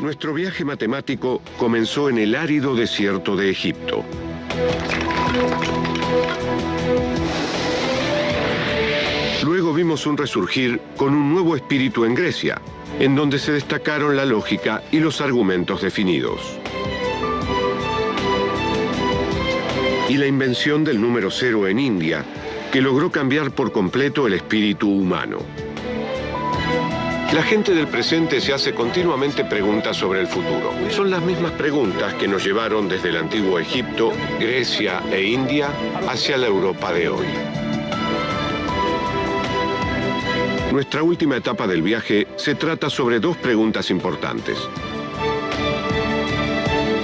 Nuestro viaje matemático comenzó en el árido desierto de Egipto. Luego vimos un resurgir con un nuevo espíritu en Grecia, en donde se destacaron la lógica y los argumentos definidos. Y la invención del número cero en India, que logró cambiar por completo el espíritu humano. La gente del presente se hace continuamente preguntas sobre el futuro. Son las mismas preguntas que nos llevaron desde el antiguo Egipto, Grecia e India hacia la Europa de hoy. Nuestra última etapa del viaje se trata sobre dos preguntas importantes.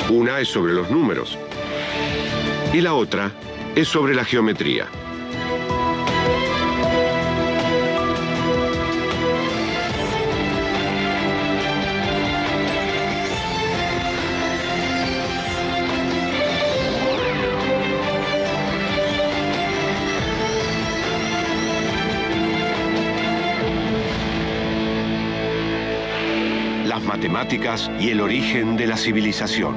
Una es sobre los números y la otra es sobre la geometría. Las matemáticas y el origen de la civilización.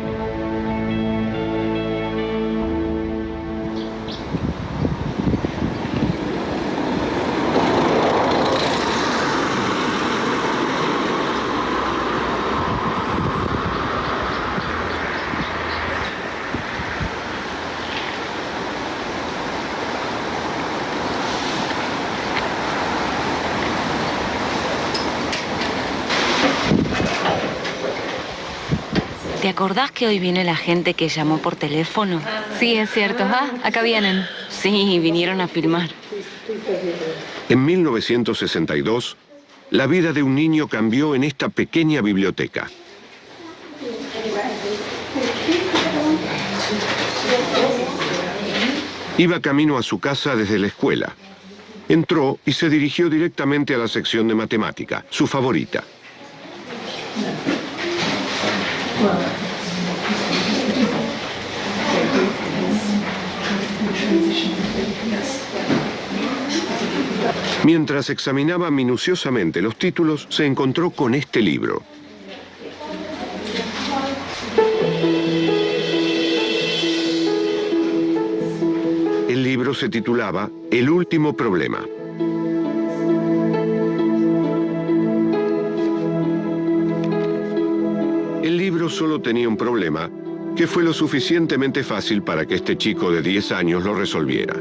¿Te acordás que hoy viene la gente que llamó por teléfono? Sí, es cierto. Ah, acá vienen. Sí, vinieron a filmar. En 1962, la vida de un niño cambió en esta pequeña biblioteca. Iba camino a su casa desde la escuela. Entró y se dirigió directamente a la sección de matemática, su favorita. Mientras examinaba minuciosamente los títulos, se encontró con este libro. El libro se titulaba El último problema. El libro solo tenía un problema, que fue lo suficientemente fácil para que este chico de 10 años lo resolviera.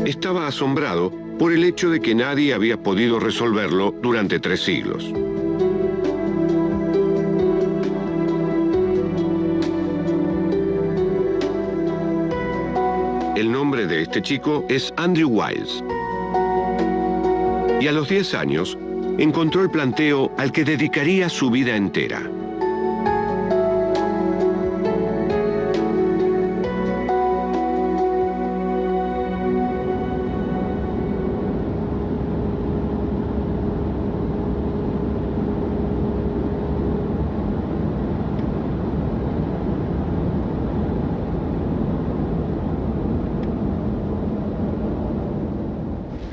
Estaba asombrado por el hecho de que nadie había podido resolverlo durante 3 siglos. El nombre de este chico es Andrew Wiles. Y a los 10 años, encontró el planteo al que dedicaría su vida entera.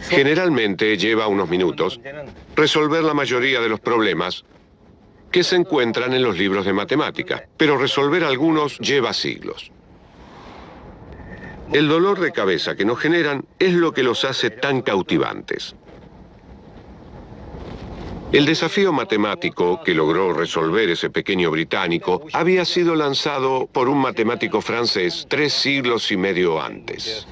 Generalmente lleva unos minutos resolver la mayoría de los problemas que se encuentran en los libros de matemática, pero resolver algunos lleva siglos. El dolor de cabeza que nos generan es lo que los hace tan cautivantes. El desafío matemático que logró resolver ese pequeño británico había sido lanzado por un matemático francés 3 siglos y medio antes.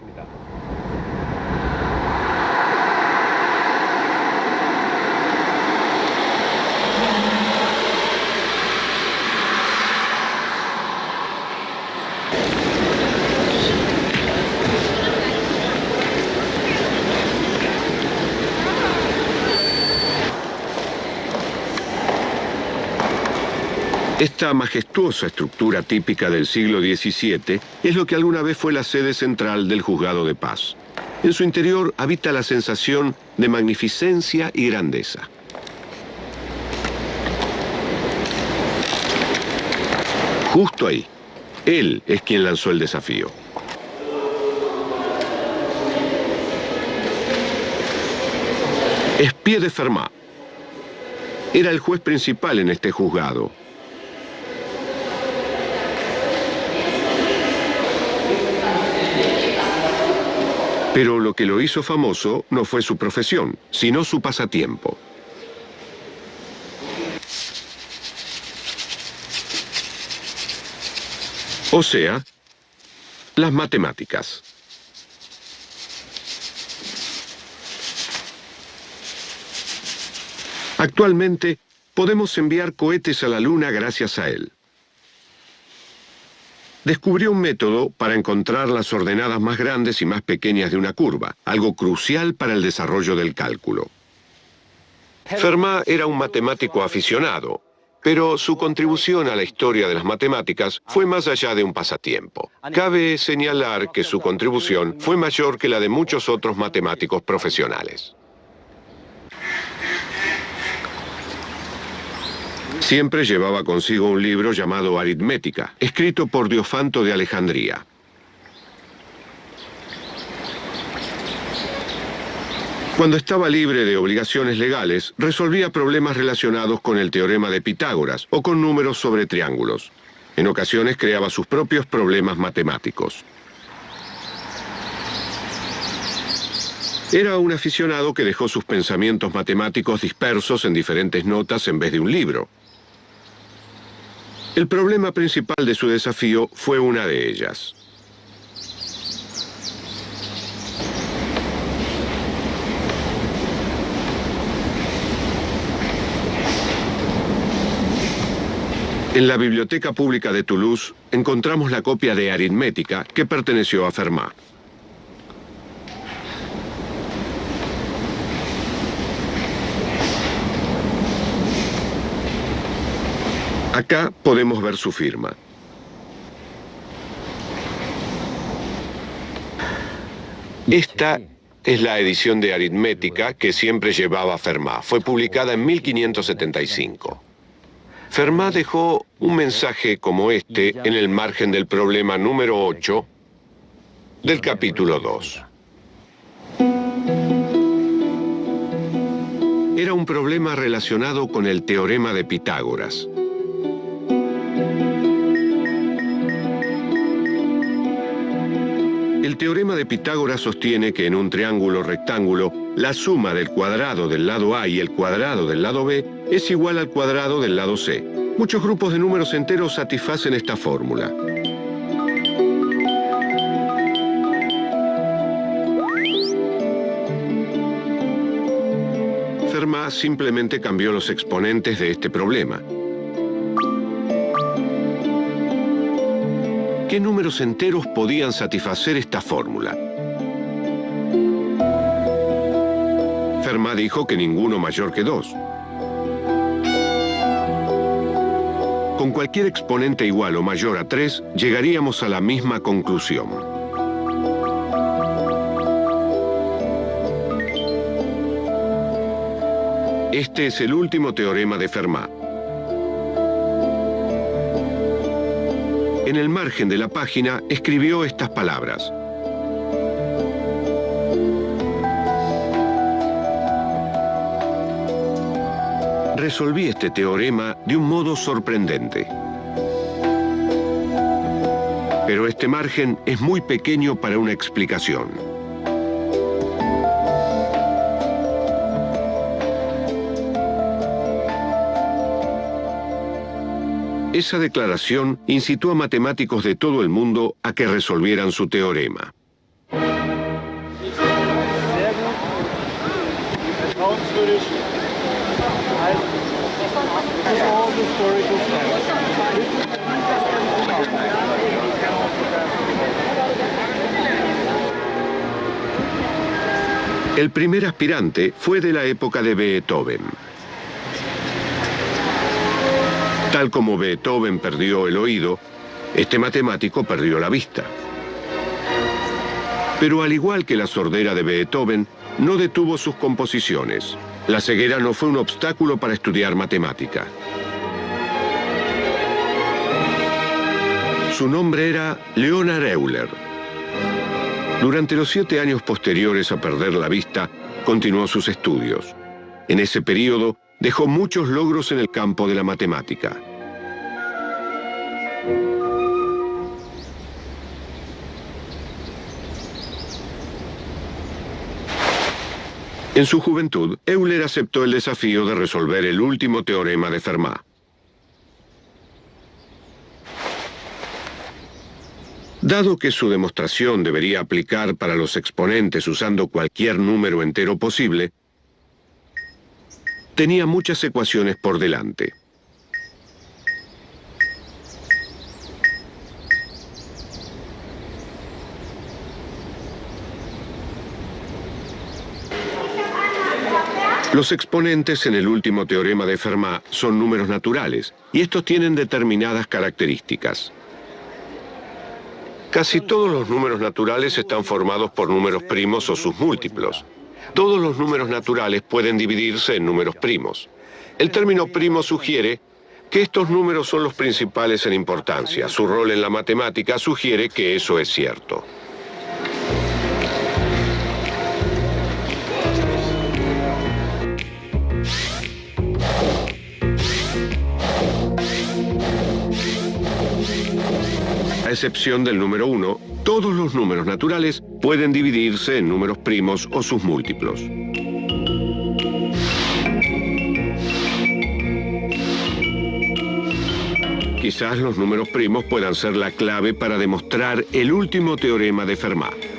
Esta majestuosa estructura típica del siglo XVII es lo que alguna vez fue la sede central del Juzgado de Paz. En su interior habita la sensación de magnificencia y grandeza. Justo ahí, él es quien lanzó el desafío. Espie de Fermat. Era el juez principal en este juzgado. Pero lo que lo hizo famoso no fue su profesión, sino su pasatiempo. O sea, las matemáticas. Actualmente, podemos enviar cohetes a la Luna gracias a él. Descubrió un método para encontrar las ordenadas más grandes y más pequeñas de una curva, algo crucial para el desarrollo del cálculo. Fermat era un matemático aficionado, pero su contribución a la historia de las matemáticas fue más allá de un pasatiempo. Cabe señalar que su contribución fue mayor que la de muchos otros matemáticos profesionales. Siempre llevaba consigo un libro llamado Aritmética, escrito por Diofanto de Alejandría. Cuando estaba libre de obligaciones legales, resolvía problemas relacionados con el teorema de Pitágoras o con números sobre triángulos. En ocasiones creaba sus propios problemas matemáticos. Era un aficionado que dejó sus pensamientos matemáticos dispersos en diferentes notas en vez de un libro. El problema principal de su desafío fue una de ellas. En la Biblioteca Pública de Toulouse encontramos la copia de Aritmética que perteneció a Fermat. Acá podemos ver su firma. Esta es la edición de Aritmética que siempre llevaba Fermat. Fue publicada en 1575. Fermat dejó un mensaje como este en el margen del problema número 8 del capítulo 2. Era un problema relacionado con el teorema de Pitágoras. El teorema de Pitágoras sostiene que en un triángulo rectángulo, la suma del cuadrado del lado A y el cuadrado del lado B es igual al cuadrado del lado C. Muchos grupos de números enteros satisfacen esta fórmula. Fermat simplemente cambió los exponentes de este problema. ¿Qué números enteros podían satisfacer esta fórmula? Fermat dijo que ninguno mayor que 2. Con cualquier exponente igual o mayor a 3, llegaríamos a la misma conclusión. Este es el último teorema de Fermat. En el margen de la página escribió estas palabras. Resolví este teorema de un modo sorprendente. Pero este margen es muy pequeño para una explicación. Esa declaración incitó a matemáticos de todo el mundo a que resolvieran su teorema. El primer aspirante fue de la época de Beethoven. Tal como Beethoven perdió el oído, este matemático perdió la vista. Pero al igual que la sordera de Beethoven, no detuvo sus composiciones. La ceguera no fue un obstáculo para estudiar matemática. Su nombre era Leonhard Euler. Durante los 7 años posteriores a perder la vista, continuó sus estudios. En ese periodo, dejó muchos logros en el campo de la matemática. En su juventud, Euler aceptó el desafío de resolver el último teorema de Fermat. Dado que su demostración debería aplicar para los exponentes usando cualquier número entero posible, tenía muchas ecuaciones por delante. Los exponentes en el último teorema de Fermat son números naturales, y estos tienen determinadas características. Casi todos los números naturales están formados por números primos o sus múltiplos. Todos los números naturales pueden dividirse en números primos. El término primo sugiere que estos números son los principales en importancia. Su rol en la matemática sugiere que eso es cierto. A excepción del número 1, todos los números naturales pueden dividirse en números primos o sus múltiplos. Quizás los números primos puedan ser la clave para demostrar el último teorema de Fermat.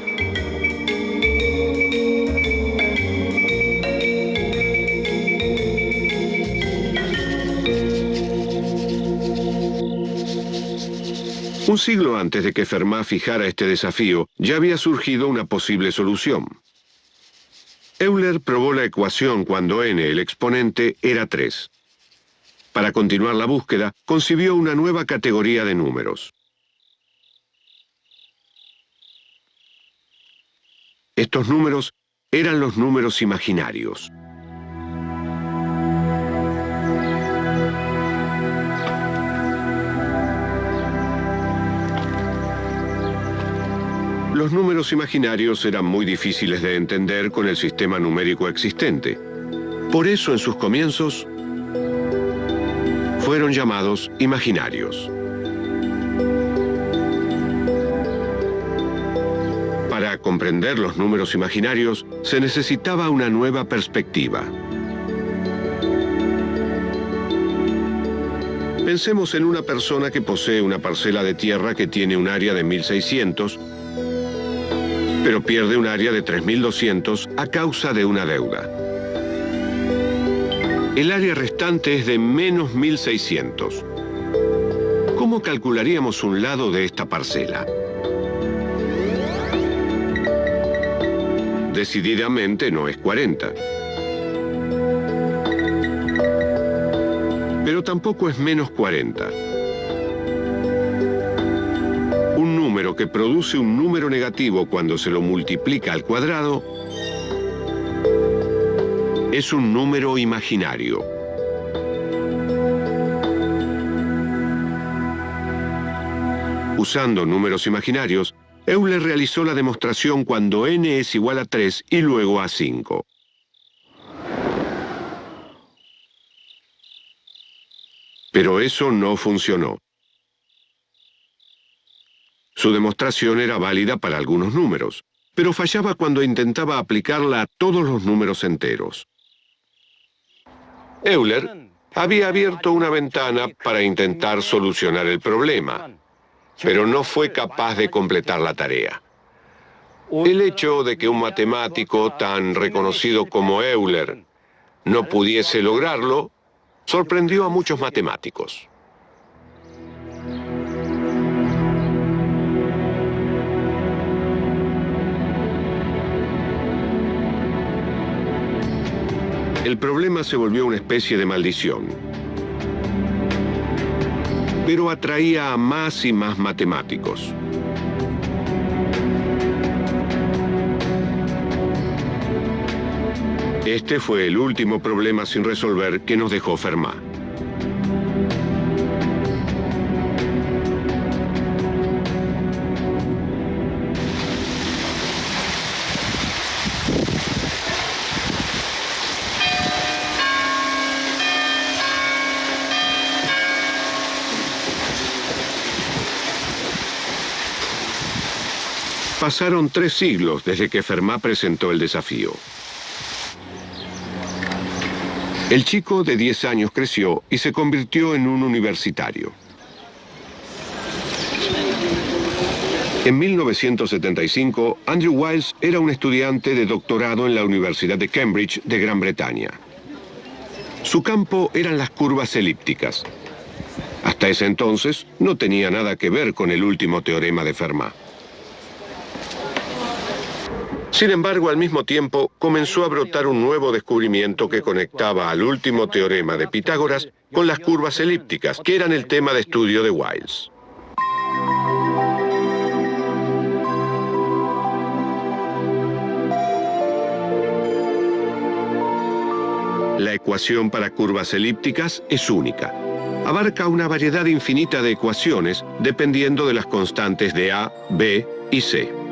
Un siglo antes de que Fermat fijara este desafío, ya había surgido una posible solución. Euler probó la ecuación cuando n, el exponente, era 3. Para continuar la búsqueda, concibió una nueva categoría de números. Estos números eran los números imaginarios. Los números imaginarios eran muy difíciles de entender con el sistema numérico existente. Por eso, en sus comienzos, fueron llamados imaginarios. Para comprender los números imaginarios, se necesitaba una nueva perspectiva. Pensemos en una persona que posee una parcela de tierra que tiene un área de 1600, pero pierde un área de 3200 a causa de una deuda. El área restante es de menos 1600. ¿Cómo calcularíamos un lado de esta parcela? Decididamente no es 40. Pero tampoco es menos 40. Un número que produce un número negativo cuando se lo multiplica al cuadrado es un número imaginario. Usando números imaginarios, Euler realizó la demostración cuando n es igual a 3 y luego a 5. Pero eso no funcionó. Su demostración era válida para algunos números, pero fallaba cuando intentaba aplicarla a todos los números enteros. Euler había abierto una ventana para intentar solucionar el problema, pero no fue capaz de completar la tarea. El hecho de que un matemático tan reconocido como Euler no pudiese lograrlo sorprendió a muchos matemáticos. El problema se volvió una especie de maldición, pero atraía a más y más matemáticos. Este fue el último problema sin resolver que nos dejó Fermat. Pasaron 3 siglos desde que Fermat presentó el desafío. El chico de 10 años creció y se convirtió en un universitario. En 1975, Andrew Wiles era un estudiante de doctorado en la Universidad de Cambridge de Gran Bretaña. Su campo eran las curvas elípticas. Hasta ese entonces no tenía nada que ver con el último teorema de Fermat. Sin embargo, al mismo tiempo, comenzó a brotar un nuevo descubrimiento que conectaba al último teorema de Pitágoras con las curvas elípticas, que eran el tema de estudio de Wiles. La ecuación para curvas elípticas es única. Abarca una variedad infinita de ecuaciones dependiendo de las constantes de A, B y C.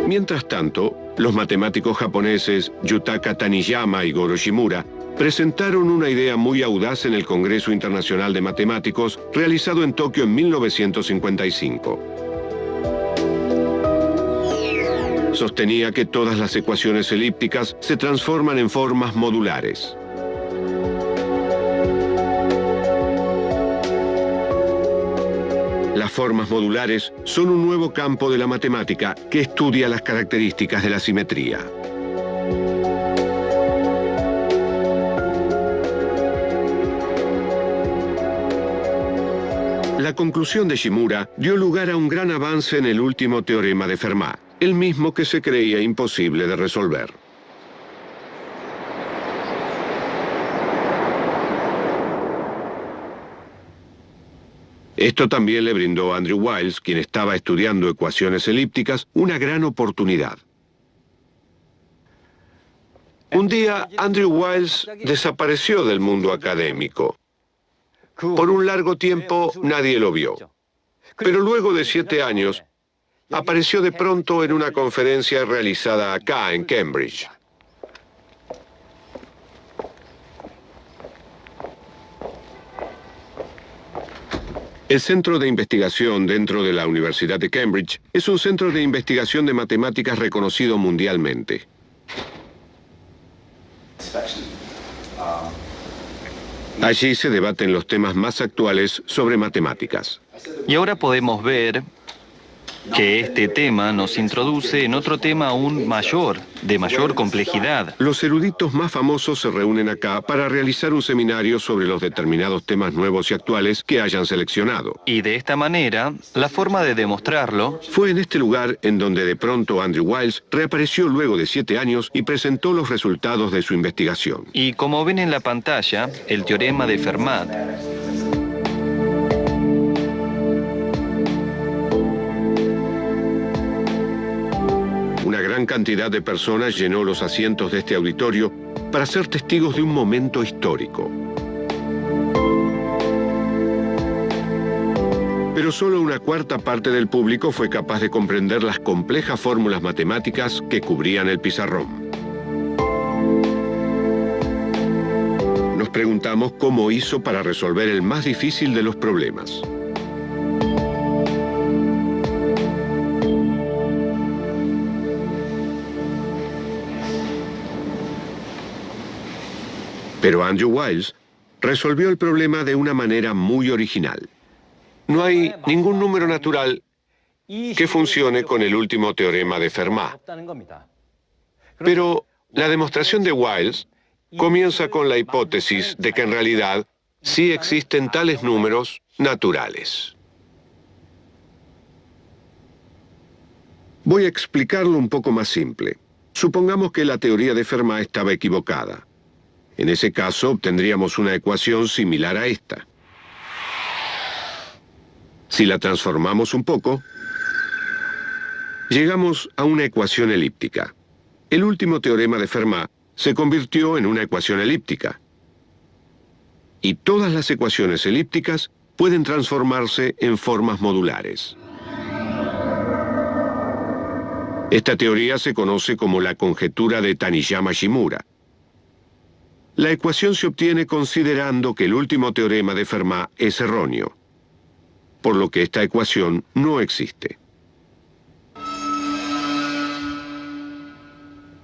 Mientras tanto, los matemáticos japoneses Yutaka Taniyama y Goro Shimura presentaron una idea muy audaz en el Congreso Internacional de Matemáticos realizado en Tokio en 1955. Sostenía que todas las ecuaciones elípticas se transforman en formas modulares. Las formas modulares son un nuevo campo de la matemática que estudia las características de la simetría. La conclusión de Shimura dio lugar a un gran avance en el último teorema de Fermat, el mismo que se creía imposible de resolver. Esto también le brindó a Andrew Wiles, quien estaba estudiando ecuaciones elípticas, una gran oportunidad. Un día, Andrew Wiles desapareció del mundo académico. Por un largo tiempo, nadie lo vio. Pero luego de 7 años, apareció de pronto en una conferencia realizada acá, en Cambridge. El Centro de Investigación dentro de la Universidad de Cambridge es un centro de investigación de matemáticas reconocido mundialmente. Allí se debaten los temas más actuales sobre matemáticas. Y ahora podemos ver que este tema nos introduce en otro tema aún mayor, de mayor complejidad. Los eruditos más famosos se reúnen acá para realizar un seminario sobre los determinados temas nuevos y actuales que hayan seleccionado. Y de esta manera, la forma de demostrarlo Fue en este lugar en donde de pronto Andrew Wiles reapareció luego de 7 años y presentó los resultados de su investigación. y como ven en la pantalla, el teorema de Fermat. Una gran cantidad de personas llenó los asientos de este auditorio para ser testigos de un momento histórico. Pero solo una cuarta parte del público fue capaz de comprender las complejas fórmulas matemáticas que cubrían el pizarrón. Nos preguntamos cómo hizo para resolver el más difícil de los problemas. Pero Andrew Wiles resolvió el problema de una manera muy original. No hay ningún número natural que funcione con el último teorema de Fermat. Pero la demostración de Wiles comienza con la hipótesis de que en realidad sí existen tales números naturales. Voy a explicarlo un poco más simple. Supongamos que la teoría de Fermat estaba equivocada. En ese caso, obtendríamos una ecuación similar a esta. Si la transformamos un poco, llegamos a una ecuación elíptica. El último teorema de Fermat se convirtió en una ecuación elíptica. Y todas las ecuaciones elípticas pueden transformarse en formas modulares. Esta teoría se conoce como la conjetura de Taniyama-Shimura. la ecuación se obtiene considerando que el último teorema de Fermat es erróneo, por lo que esta ecuación no existe.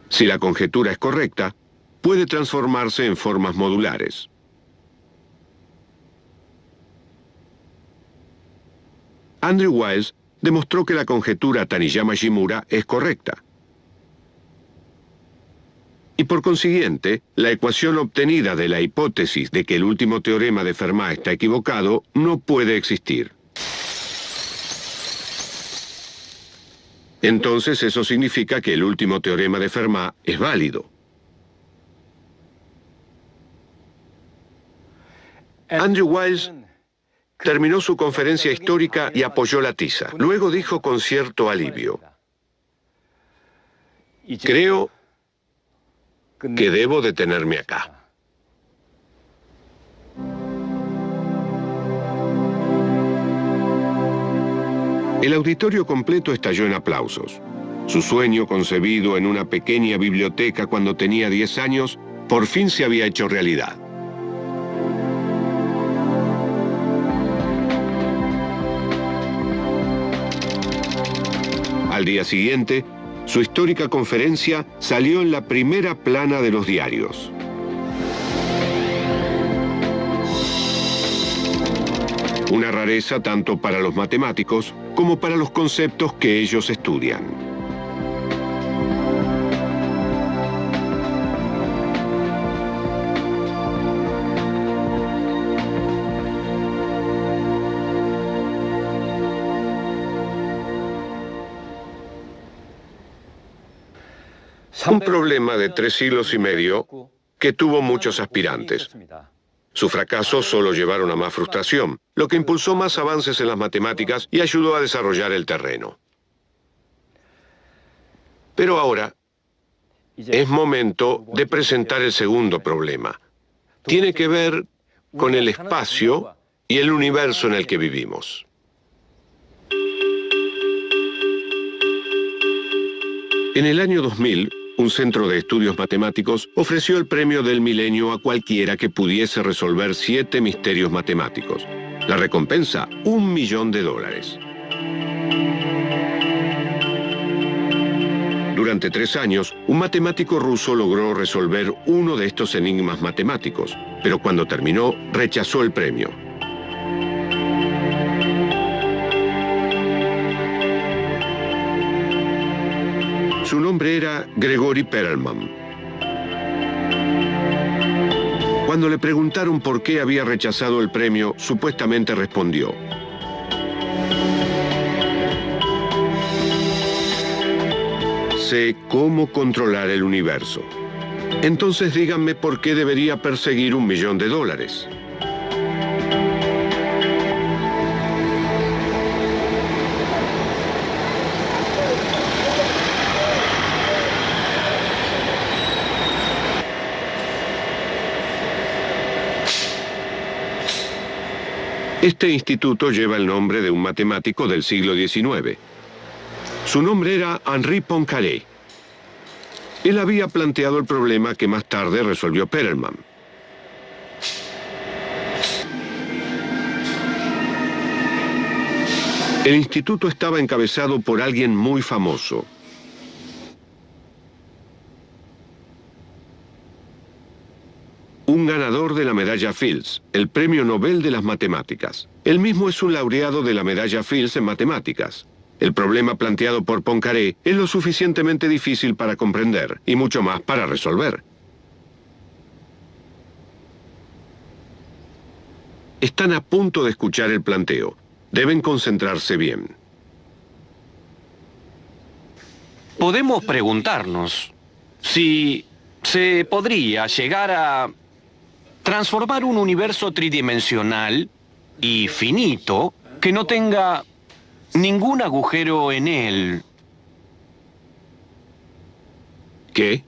Si la conjetura es correcta, puede transformarse en formas modulares. Andrew Wiles demostró que la conjetura Taniyama-Shimura es correcta. Y por consiguiente, la ecuación obtenida de la hipótesis de que el último teorema de Fermat está equivocado no puede existir. Entonces eso significa que el último teorema de Fermat es válido. Andrew Wiles terminó su conferencia histórica y apoyó la tiza. Luego dijo con cierto alivio: creo que debo detenerme acá. El auditorio completo estalló en aplausos. Su sueño, concebido en una pequeña biblioteca cuando tenía 10 años, por fin se había hecho realidad. Al día siguiente, su histórica conferencia salió en la primera plana de los diarios. Una rareza tanto para los matemáticos como para los conceptos que ellos estudian. Un problema de 3 siglos y medio que tuvo muchos aspirantes. Su fracaso solo llevaron a más frustración, lo que impulsó más avances en las matemáticas y ayudó a desarrollar el terreno. Pero ahora es momento de presentar el segundo problema. Tiene que ver con el espacio y el universo en el que vivimos. En el año 2000, un centro de estudios matemáticos ofreció el premio del milenio a cualquiera que pudiese resolver 7 misterios matemáticos. La recompensa, $1 millón. Durante 3 años, un matemático ruso logró resolver uno de estos enigmas matemáticos, pero cuando terminó, rechazó el premio. Su nombre era Grigori Perelman. Cuando le preguntaron por qué había rechazado el premio, supuestamente respondió: sé cómo controlar el universo. Entonces díganme por qué debería perseguir $1 millón. Este instituto lleva el nombre de un matemático del siglo XIX. Su nombre era Henri Poincaré. Él había planteado el problema que más tarde resolvió Perelman. El instituto estaba encabezado por alguien muy famoso. Un ganador de la medalla Fields, el premio Nobel de las matemáticas. Él mismo es un laureado de la medalla Fields en matemáticas. El problema planteado por Poincaré es lo suficientemente difícil para comprender y mucho más para resolver. Están a punto de escuchar el planteo. Deben concentrarse bien. Podemos preguntarnos si se podría llegar a transformar un universo tridimensional y finito que no tenga ningún agujero en él. ¿Qué?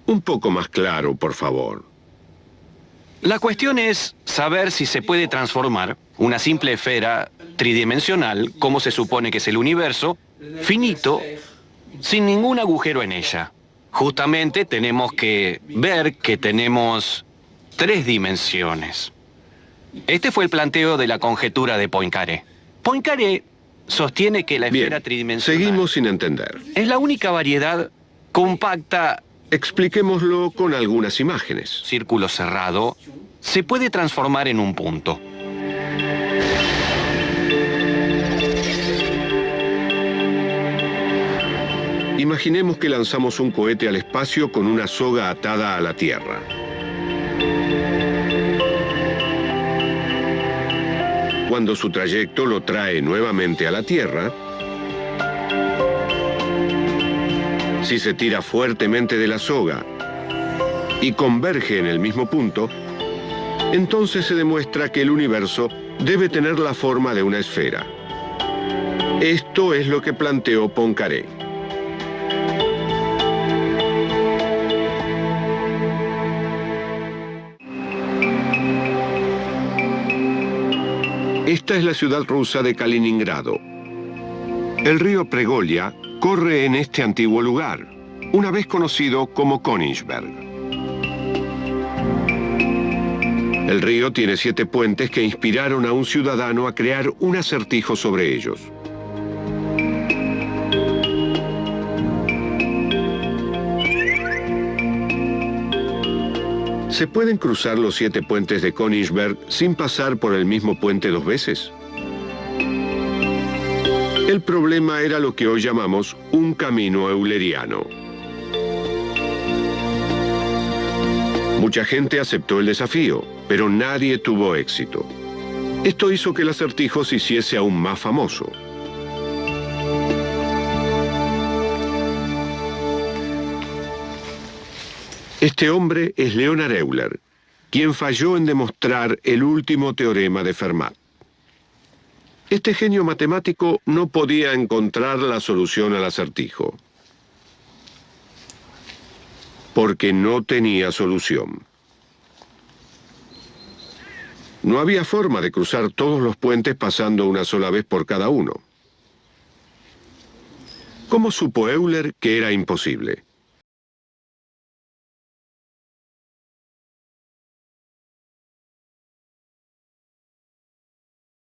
Un poco más claro, por favor. La cuestión es saber si se puede transformar una simple esfera tridimensional, como se supone que es el universo, finito, sin ningún agujero en ella. justamente tenemos que ver que tenemos 3 dimensiones. Este fue el planteo de la conjetura de Poincaré. Poincaré sostiene que la esfera Bien, tridimensional seguimos sin entender. es la única variedad compacta. Expliquémoslo con algunas imágenes. Círculo cerrado se puede transformar en un punto. Imaginemos que lanzamos un cohete al espacio con una soga atada a la Tierra. Cuando su trayecto lo trae nuevamente a la Tierra, si se tira fuertemente de la soga y converge en el mismo punto, entonces se demuestra que el universo debe tener la forma de una esfera. Esto es lo que planteó Poincaré. Esta es la ciudad rusa de Kaliningrado. El río Pregolia corre en este antiguo lugar, una vez conocido como Königsberg. El río tiene 7 puentes que inspiraron a un ciudadano a crear un acertijo sobre ellos. ¿Se pueden cruzar los 7 puentes de Königsberg sin pasar por el mismo puente 2 veces? El problema era lo que hoy llamamos un camino euleriano. Mucha gente aceptó el desafío, pero nadie tuvo éxito. Esto hizo que el acertijo se hiciese aún más famoso. Este hombre es Leonhard Euler, quien falló en demostrar el último teorema de Fermat. Este genio matemático no podía encontrar la solución al acertijo, porque no tenía solución. No había forma de cruzar todos los puentes pasando una sola vez por cada uno. ¿Cómo supo Euler que era imposible?